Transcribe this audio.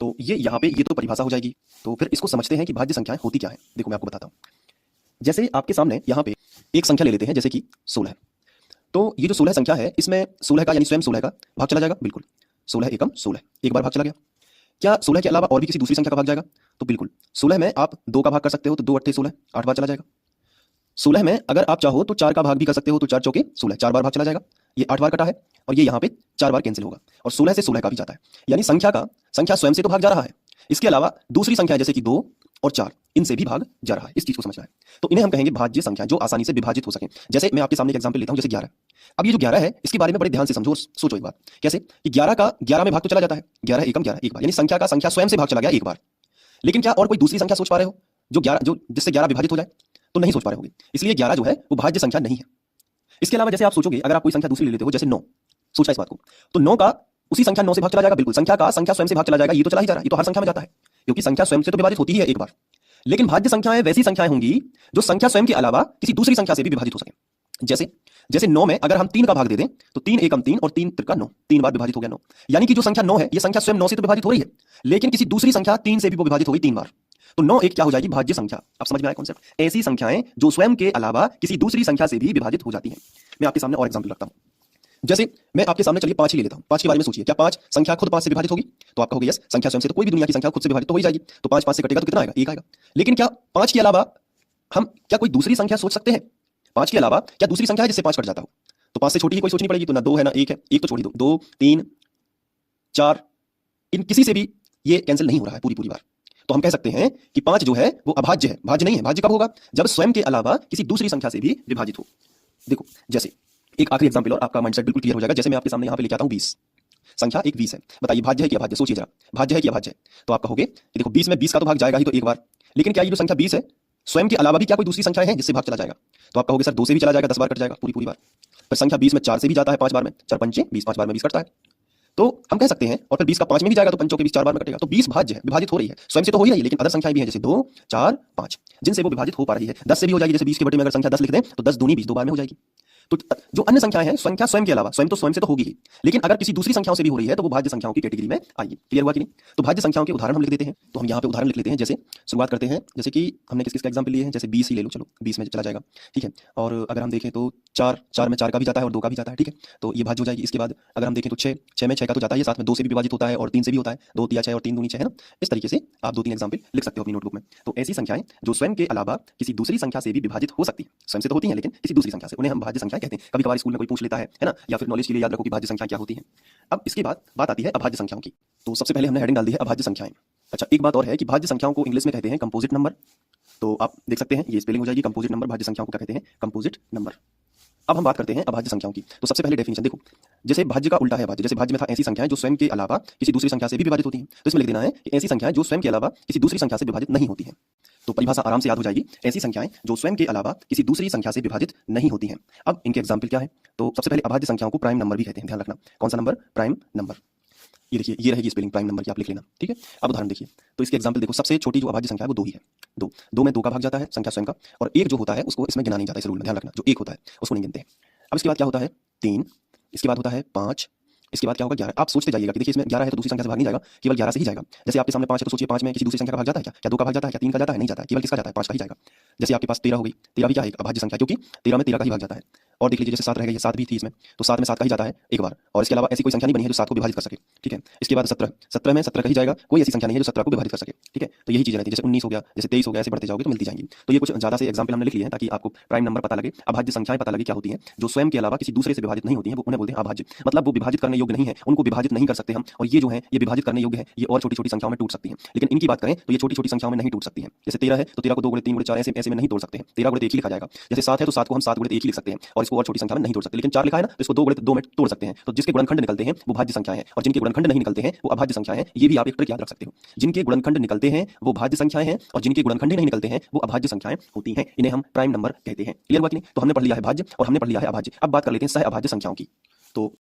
तो ये यहाँ पे ये तो परिभाषा हो जाएगी। तो फिर इसको समझते हैं कि भाज्य संख्याएं होती क्या है। देखो मैं आपको बताता हूँ। जैसे आपके सामने यहाँ पे एक संख्या ले लेते हैं, जैसे कि 16। तो ये जो 16 संख्या है, इसमें 16 का यानी स्वयं 16 का भाग चला जाएगा। बिल्कुल, 16 एकम 16 एक बार भाग चला गया। क्या 16 के अलावा और भी किसी दूसरी संख्या का भाग जाएगा? तो बिल्कुल, 16 में आप 2 का भाग कर सकते हो, तो 2 अट्ठे 16 8 बार चला जाएगा। 16 में अगर आप चाहो तो 4 का भाग भी कर सकते हो, तो 4 चौके 16 4 बार भाग चला जाएगा। ये 8 बार कटा है और ये यहाँ पे 4 बार कैंसिल होगा, और 16 से 16 का भी जाता है। यानी संख्या स्वयं से तो भाग जा रहा है, इसके अलावा दूसरी संख्या जैसे कि 2 और 4 इनसे भी भाग जा रहा है। इस चीज को समझना है। तो इन्हें हम कहेंगे भाज्य संख्या, जो आसानी से विभाजित हो सके। जैसे मैं आपके सामने एक एग्जांपल लेता हूं, जैसे 11। अब ये जो 11 है, इसके बारे में बड़े ध्यान से समझो और सोचो एक बार। कैसे कि 11 का 11 में भाग तो चला जाता है, 11 एकम 11 एक बार, यानी संख्या स्वयं से भाग चला गया एक बार। लेकिन क्या और कोई दूसरी संख्या सोच पा रहे हो जो जिससे 11 विभाजित हो जाए? तो नहीं सोच पा रहे होगे। इसलिए 11 जो है वो भाज्य संख्या नहीं है। इसके अलावा जैसे आप सोचोगे, अगर आप कोई संख्या दूसरी ले लेते हो, जैसे 9, सोचा इस बात को, तो 9 का उसी संख्या 9 से भाग चला जाएगा। बिल्कुल, संख्या स्वयं से भाग चला जाएगा। ये तो चला ही जा रहा है, ये तो हर संख्या में जाता है, क्योंकि संख्या स्वयं से तो विभाजित होती ही है एक बार। लेकिन भाज्य संख्याएं वैसी संख्याएं होंगी जो संख्या स्वयं के अलावा किसी दूसरी संख्या से भी विभाजित हो सके। जैसे 9 में अगर हम 3 का भाग दे दें, तो 3 एकम 3 और 3 त्रिका 9, 3 बार विभाजित हो गया 9। यानी कि जो संख्या 9 है, ये संख्या स्वयं 9 से तो विभाजित हो रही है, लेकिन किसी दूसरी संख्या 3 से भी वो विभाजित होगी 3 बार। तो 9 एक क्या हो जाएगी? भाज्य संख्या। अब समझ में आया कॉन्सेप्ट? ऐसी संख्याएं जो स्वयं के अलावा किसी दूसरी संख्या से भी विभाजित हो जाती हैं। मैं आपके सामने और एग्जांपल रखता हूं। जैसे मैं आपके सामने चलिए 5 ही ले लेता हूं। 5 के बारे में सोचिए, क्या 5 संख्या खुद 5 से विभाजित होगी? तो आप कहोगे यस, संख्या स्वयं से तो कोई भी दुनिया की संख्या खुद से विभाजित तो हो ही जाएगी। तो 5 5 से कटेगा तो कितना आएगा? 1 आएगा। लेकिन क्या 5 के अलावा हम क्या कोई दूसरी संख्या सोच सकते हैं? 5 के अलावा क्या दूसरी संख्या है जिससे 5 कट जाता हो? तो 5 से छोटी ही कोई सोचनी पड़ेगी। तो ना 2 है ना 1 है, 1 तो छोड़ ही दो। 2 3 4 इन किसी से भी ये कैंसिल नहीं हो रहा है पूरी बार। तो हम कह सकते हैं कि 5 जो है वो अभाज्य है। भाज्य नहीं है। भाज्य कब होगा? जब स्वयं के अलावा किसी दूसरी संख्या से भी विभाजित हो। देखो, जैसे एक आखिरी एग्जांपल और आपका माइंडसेट बिल्कुल क्लियर हो जाएगा। जैसे मैं आपके सामने यहाँ पे लेके आता हूँ 20। संख्या एक 20 है। बताइए भाज्य है कि अभाज्य? सोचिए जरा, भाज्य है कि अभाज्य है? तो आप कहोगे कि देखो 20 में 20 का तो भाग जाएगा ही तो एक बार। लेकिन क्या ये जो संख्या 20 है, स्वयं के अलावा भी क्या कोई दूसरी संख्या है जिससे भाग चला जाएगा? तो आप कहोगे सर 2 से भी चला जाएगा, 10 बार कट जाएगा पूरी बार। पर संख्या 20 में 4 से भी जाता है 5 बार में, 4 पंचे 20, 5 बार में 20 कटता है। तो हम कह सकते हैं, और फिर 20 का 5 में भी जाएगा तो पंचों के 20 4 बार में कटेगा। तो 20 भाज्य है, विभाजित हो रही है, स्वयं से तो हो ही रही है, लेकिन अदर संख्याएं भी हैं जैसे 2 4 5 जिनसे वो विभाजित हो पा रही है। 10 से भी हो जाएगी। जैसे 20 के बटे में अगर संख्या 10 लिख दें तो 10 दूनी 20 2 बार में हो जाएगी। तो जो अन्य संख्याएं हैं, संख्या स्वयं के अलावा, स्वयं से तो होगी ही, लेकिन अगर किसी दूसरी संख्याओं से भी हो रही है तो वो भाज्य संख्याओं की कैटेगरी में आएगी। क्लियर हुआ कि नहीं? तो भाज्य संख्याओं के उदाहरण हम लिख देते हैं। तो हम यहाँ पे उदाहरण लिख लेते हैं। जैसे शुरुआत करते हैं, जैसे कि हमने किसका एग्जांपल लिए हैं, जैसे 20 ही ले लो, चलो 20 में चला जाएगा, ठीक है। और अगर हम देखें तो 4 में 4 का भी जाता है और 2 का भी जाता है, ठीक है। तो ये भाज्य हो जाएगी। इसके बाद अगर हम देखें तो 6 में 6 का तो जाता है, साथ में 2 से भी विभाजित होता है और 3 से भी होता है। 2 तिया 6 और 3 दूनी 6 है ना। इस तरीके से आप 2-3 एग्जांपल लिख सकते हो अपनी नोटबुक में। तो ऐसी संख्याएं जो स्वयं के अलावा किसी दूसरी संख्या से भी विभाजित हो सकती है, स्वयं से तो होती हैं लेकिन किसी दूसरी संख्या से, उन्हें हम भाज्य संख्या कहते हैं। कभी-कभार स्कूल में कोई पूछ लेता है ना, या फिर नॉलेज के लिए याद रखो कि भाज्य संख्या क्या होती है। अब इसके बाद बात आती है अभाज्य संख्याओं की। तो सबसे पहले हमने हेडिंग डाल दी है अभाज्य संख्याएं। अच्छा, एक बात और है कि भाज्य संख्याओं को इंग्लिश में कहते हैं कंपोजिट नंबर। तो आप देख सकते हैं ये स्पेलिंग हो जाएगी कंपोजिट नंबर। भाज्य संख्याओं को क्या कहते हैं? Composite number. अब हम बात करते हैं अभाज्य संख्याओं की। तो सबसे पहले डेफिनेशन देखो, जैसे भाज्य का उल्टा है अभाज्य। जैसे भाज्य में था ऐसी संख्याएं जो स्वयं के अलावा किसी दूसरी संख्या से भी विभाजित होती हैं, तो इसमें लिख देना है कि ऐसी संख्याएं जो स्वयं के अलावा किसी दूसरी संख्या से विभाजित नहीं होती हैं। तो परिभाषा आराम से याद हो जाएगी, ऐसी संख्याएं जो स्वयं के अलावा किसी दूसरी संख्या से विभाजित नहीं होती हैं। अब इनके एग्जाम्पल क्या है? तो सबसे पहले अभाज्य संख्याओं को प्राइम नंबर भी कहते हैं। ध्यान रखना, कौन सा नंबर? Prime number. ये देखिए, ये रहेगी स्पेलिंग प्राइम नंबर की, आप लिख लेना, ठीक है। अब उदाहरण देखिए, तो इसके एग्जांपल देखो। सबसे छोटी जो अभाज्य संख्या है वो 2 ही है। 2 में 2 का भाग जाता है संख्या स्वयं का, और 1 जो होता है उसको इसमें गिना नहीं जाता। इस रूल में ध्यान रखना, जो 1 होता है उसको नहीं गिनते हैं। अब इसके बाद क्या होता है? 3। इसके बाद होता है 5। इसके बाद क्या होगा? 11। आप सोचते जाइएगा कि देखिए इसमें 11 है तो दूसरी संख्या से भाग नहीं जाएगा, केवल 11 से ही जाएगा। जैसे आपके सामने 5 है तो सोचिए 5 में किसी दूसरी संख्या का भाग जाता है क्या? क्या 2 का भाग जाता है? क्या 3 का जाता है? नहीं जाता है, केवल किसका जाता है? 5 का ही जाएगा। जैसे आपके पास 13 हो गई, 13 भी क्या है? एक अभाज्य संख्या, क्योंकि 13 में 13 का ही भाग जाता है। और देख लीजिए जैसे 7 रह गई, 7 भी थी इसमें, तो 7 में 7 का ही जाता है एक बार, और इसके अलावा ऐसी कोई संख्या नहीं बनी है जो 7 को विभाजित कर सके, ठीक है। इसके बाद 17 में 17 का ही जाएगा, कोई ऐसी संख्या नहीं है जो 17 को विभाजित कर सके, ठीक है। तो यही चीजें रहती है। जैसे 19 हो गया, जैसे 23 हो गया, ऐसे बढ़ते जाओगे तो मिलती जाएंगी। तो ये कुछ ज्यादा से एग्जाम्पल हमने लिख लिए हैं ताकि आपको प्राइम नंबर पता लगे, अभाज्य संख्याएं पता लगे क्या होती हैं, जो स्वयं के अलावा किसी दूसरे से विभाजित नहीं होती हैं, वो उन्हें बोलते हैं अभाज्य। मतलब वो विभाजित करने योग्य नहीं है, उनको विभाजित नहीं कर सकते हम। और ये जो है ये विभाजित करने योग्य है, ये और छोटी-छोटी संख्याओं में टूट सकती हैं। लेकिन इनकी बात करें तो ये छोटी-छोटी संख्याओं में नहीं टूट सकती हैं। जैसे 13 है तो 13 को 2 गुणे 3 गुणे 4 ऐसे में नहीं तोड़ सकते हैं। 13 गुणे 1 ही लिखा जाएगा। जैसे 7 है तो 7 को हम 7 गुणे 1 ही लिख सकते हैं, और इसको और छोटी संख्या में नहीं तोड़ सकते। लेकिन 4 लिखा है ना, तो इसको 2 गुणे 2 में तोड़ सकते हैं। तो जिसके गुणनखंड निकलते हैं वो भाज्य संख्याएं हैं, और जिनके गुणनखंड नहीं निकलते हैं वो अभाज्य संख्याएं हैं। ये भी आप एक ट्रिक याद रख सकते हो। जिनके गुणनखंड निकलते हैं वो भाज्य संख्याएं हैं, और जिनके गुणनखंड नहीं निकलते हैं वो अभाज्य संख्याएं होती हैं। इन्हें हम प्राइम नंबर कहते हैं। क्लियर हुआ कि नहीं? तो हमने पढ़ लिया है भाज्य और हमने पढ़ लिया है अभाज्य। अब बात कर लेते हैं सह अभाज्य संख्याओं की। तो